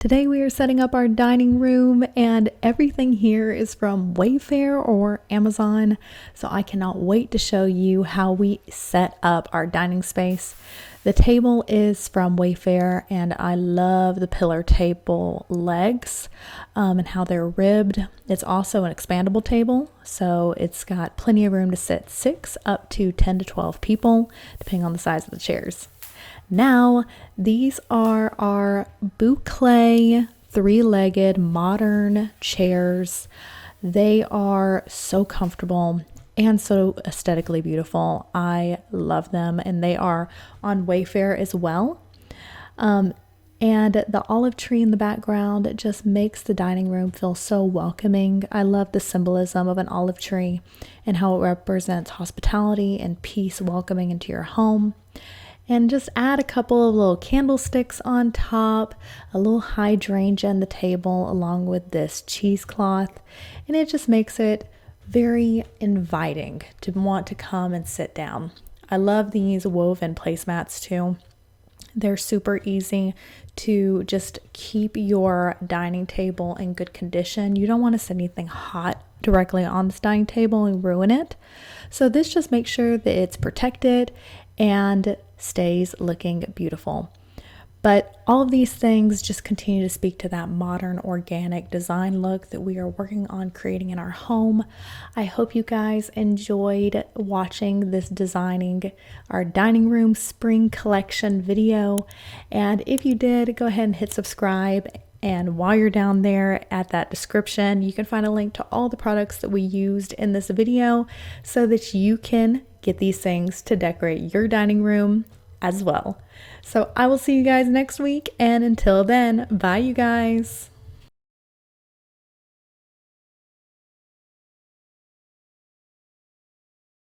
Today we are setting up our dining room and everything here is from Wayfair or Amazon. So I cannot wait to show you how we set up our dining space. The table is from Wayfair and I love the pillar table legs and how they're ribbed. It's also an expandable table, so it's got plenty of room to sit 6 up to 10 to 12 people, depending on the size of the chairs. Now, these are our boucle 3-legged modern chairs. They are so comfortable and so aesthetically beautiful. I love them, and they are on Wayfair as well. And the olive tree in the background just makes the dining room feel so welcoming. I love the symbolism of an olive tree and how it represents hospitality and peace welcoming into your home. And just add a couple of little candlesticks on top, a little hydrangea on the table along with this cheesecloth, and it just makes it very inviting to want to come and sit down. I love these woven placemats too. They're super easy to just keep your dining table in good condition. You don't want to set anything hot directly on this dining table and ruin it. So this just makes sure that it's protected and stays looking beautiful. But all of these things just continue to speak to that modern organic design look that we are working on creating in our home. I hope you guys enjoyed watching this designing our dining room spring collection video. And if you did, go ahead and hit subscribe. And while you're down there at that description, you can find a link to all the products that we used in this video so that you can get these things to decorate your dining room as well. So I will see you guys next week, and until then, bye you guys.